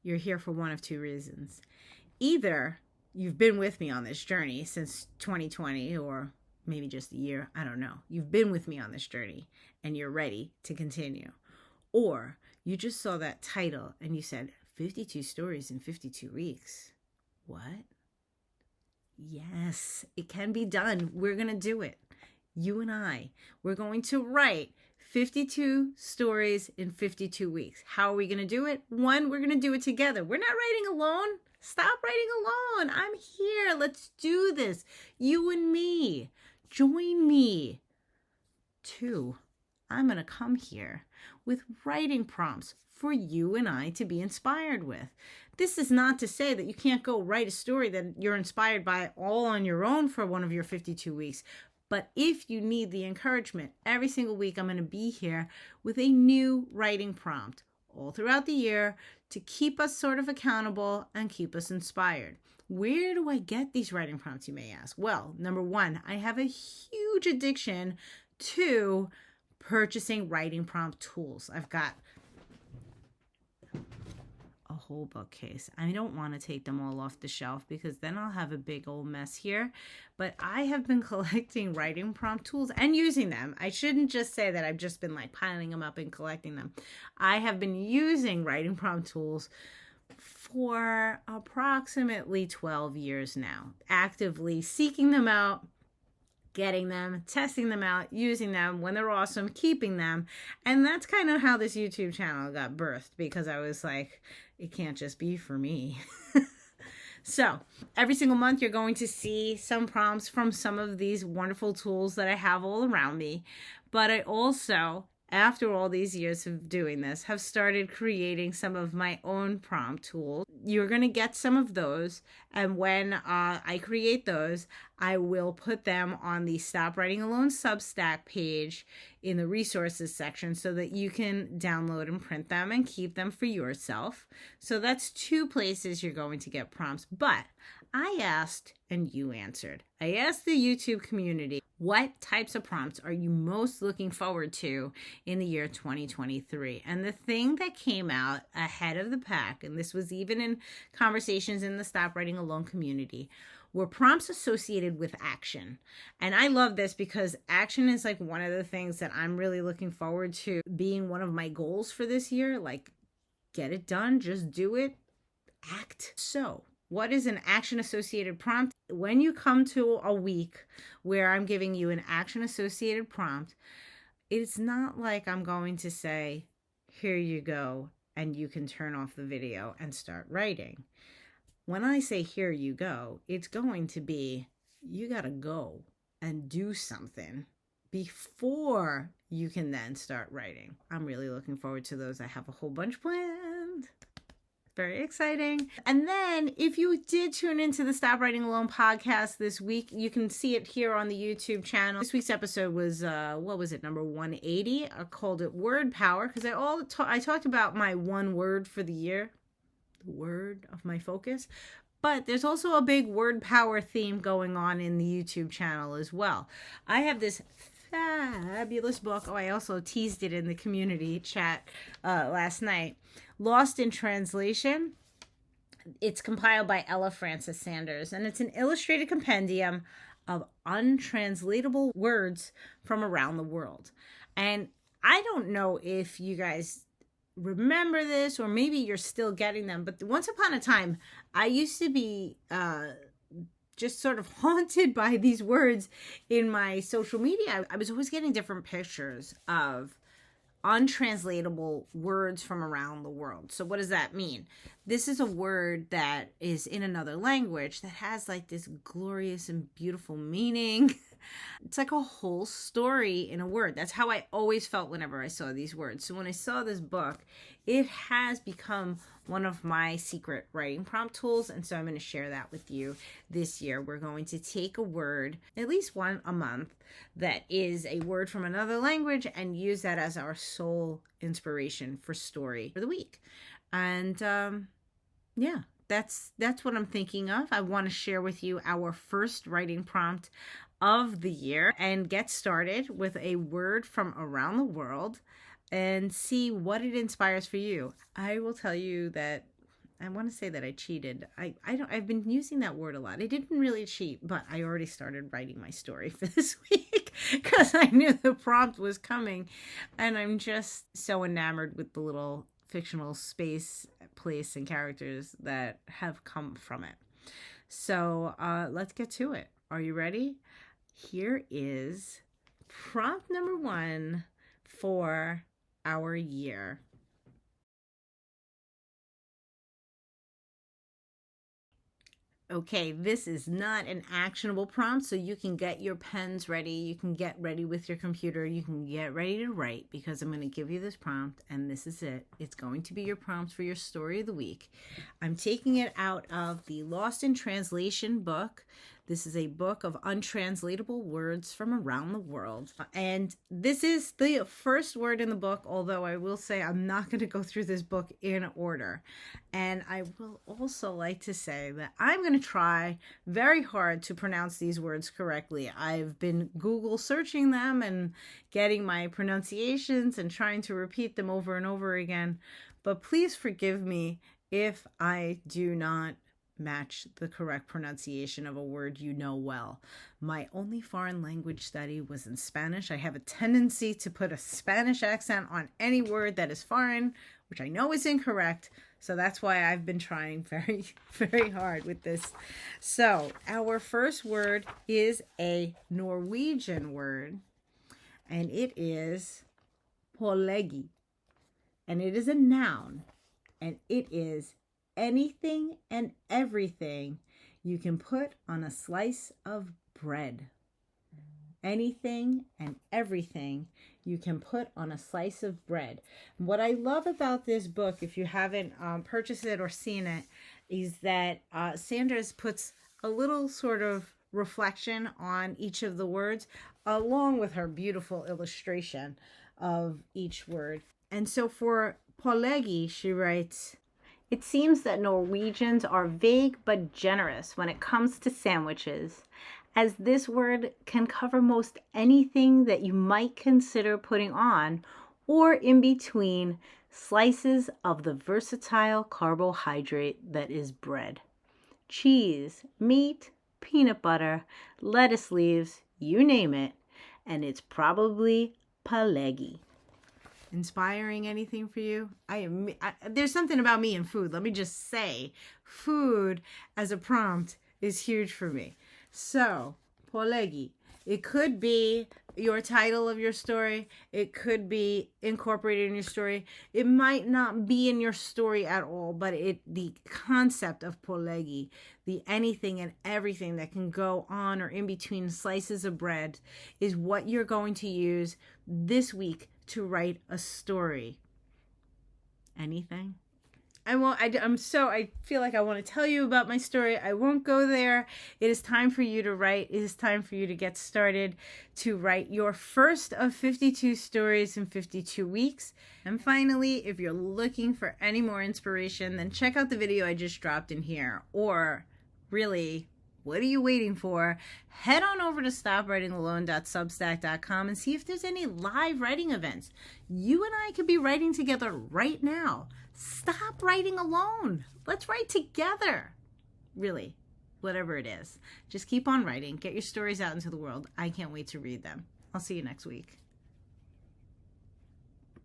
you're here for one of two reasons. Either you've been with me on this journey since 2020, or maybe just a year, I don't know. You've been with me on this journey and you're ready to continue. Or you just saw that title and you said, 52 stories in 52 weeks. What? Yes, it can be done. We're going to do it. You and I, we're going to write 52 stories in 52 weeks. How are we going to do it? One, we're going to do it together. We're not writing alone. Stop writing alone. I'm here. Let's do this. You and me. Join me. Two, I'm going to come here with writing prompts for you and I to be inspired with. This is not to say that you can't go write a story that you're inspired by all on your own for one of your 52 weeks. But if you need the encouragement, every single week I'm going to be here with a new writing prompt all throughout the year to keep us sort of accountable and keep us inspired. Where do I get these writing prompts, you may ask? Well, number one, I have a huge addiction to purchasing writing prompt tools. I've got a whole bookcase. I don't want to take them all off the shelf because then I'll have a big old mess here. But I have been collecting writing prompt tools and using them. I shouldn't just say that I've just been like piling them up and collecting them. I have been using writing prompt tools for approximately 12 years now, actively seeking them out, getting them, testing them out, using them when they're awesome, keeping them. And that's kind of how this YouTube channel got birthed, because I was like, it can't just be for me. So every single month, you're going to see some prompts from some of these wonderful tools that I have all around me. But I also, after all these years of doing this, have started creating some of my own prompt tools. You're going to get some of those. And when I create those, I will put them on the Stop Writing Alone Substack page in the resources section so that you can download and print them and keep them for yourself. So that's two places you're going to get prompts. But I asked and you answered. I asked the YouTube community, what types of prompts are you most looking forward to in the year 2023? And the thing that came out ahead of the pack, and this was even in conversations in the Stop Writing Alone community, were prompts associated with action. And I love this because action is like one of the things that I'm really looking forward to being one of my goals for this year. Like, get it done, just do it, act. So what is an action-associated prompt? When you come to a week where I'm giving you an action-associated prompt, it's not like I'm going to say, here you go, and you can turn off the video and start writing. When I say, here you go, it's going to be, you got to go and do something before you can then start writing. I'm really looking forward to those. I have a whole bunch planned. Very exciting. And then if you did tune into the Stop Writing Alone podcast this week, you can see it here on the YouTube channel. This week's episode was, number 180. I called it Word Power because I talked about my one word for the year, the word of my focus. But there's also a big word power theme going on in the YouTube channel as well. I have this fabulous book. Oh, I also teased it in the community chat last night. Lost in Translation. It's compiled by Ella Francis Sanders, and it's an illustrated compendium of untranslatable words from around the world. And I don't know if you guys remember this, or maybe you're still getting them, but once upon a time, I used to be just sort of haunted by these words in my social media. I was always getting different pictures of untranslatable words from around the world. So what does that mean? This is a word that is in another language that has like this glorious and beautiful meaning. It's like a whole story in a word. That's how I always felt whenever I saw these words. So when I saw this book, it has become one of my secret writing prompt tools. And so I'm going to share that with you this year. We're going to take a word, at least one a month, that is a word from another language and use that as our sole inspiration for story for the week. And yeah, that's what I'm thinking of. I want to share with you our first writing prompt of the year and get started with a word from around the world and see what it inspires for you. I will tell you that I want to say that I cheated. I've been using that word a lot. I didn't really cheat, but I already started writing my story for this week because I knew the prompt was coming, and I'm just so enamored with the little fictional space, place, and characters that have come from it. So let's get to it. Are you ready? Here is prompt number 1 for our year. Okay, this is not an actionable prompt, so you can get your pens ready. You can get ready with your computer. You can get ready to write, because I'm going to give you this prompt, and this is it. It's going to be your prompt for your story of the week. I'm taking it out of the Lost in Translation book. This is a book of untranslatable words from around the world. And this is the first word in the book, although I will say I'm not going to go through this book in order. And I will also like to say that I'm going to try very hard to pronounce these words correctly. I've been Google searching them and getting my pronunciations and trying to repeat them over and over again. But please forgive me if I do not match the correct pronunciation of a word you know well. My only foreign language study was in Spanish. I have a tendency to put a Spanish accent on any word that is foreign, which I know is incorrect. So that's why I've been trying very, very hard with this. So our first word is a Norwegian word, and it is pålegg. And it is a noun, and it is anything and everything you can put on a slice of bread. Anything and everything you can put on a slice of bread. What I love about this book, if you haven't purchased it or seen it, is that Sanders puts a little sort of reflection on each of the words, along with her beautiful illustration of each word. And so for pålegg, she writes, "It seems that Norwegians are vague but generous when it comes to sandwiches, as this word can cover most anything that you might consider putting on or in between slices of the versatile carbohydrate that is bread. Cheese, meat, peanut butter, lettuce leaves, you name it, and it's probably pålegg." Inspiring anything for you? There's something about me and food. Let me just say, food as a prompt is huge for me. So, pålegg. It could be your title of your story. It could be incorporated in your story. It might not be in your story at all, but the concept of pålegg, the anything and everything that can go on or in between slices of bread, is what you're going to use this week to write a story. Anything? I feel like I want to tell you about my story. I won't go there. It is time for you to write. It is time for you to get started to write your first of 52 stories in 52 weeks. And finally, if you're looking for any more inspiration, then check out the video I just dropped in here. Or really, what are you waiting for? Head on over to stopwritingalone.substack.com and see if there's any live writing events. You and I could be writing together right now. Stop writing alone. Let's write together. Really, whatever it is. Just keep on writing. Get your stories out into the world. I can't wait to read them. I'll see you next week.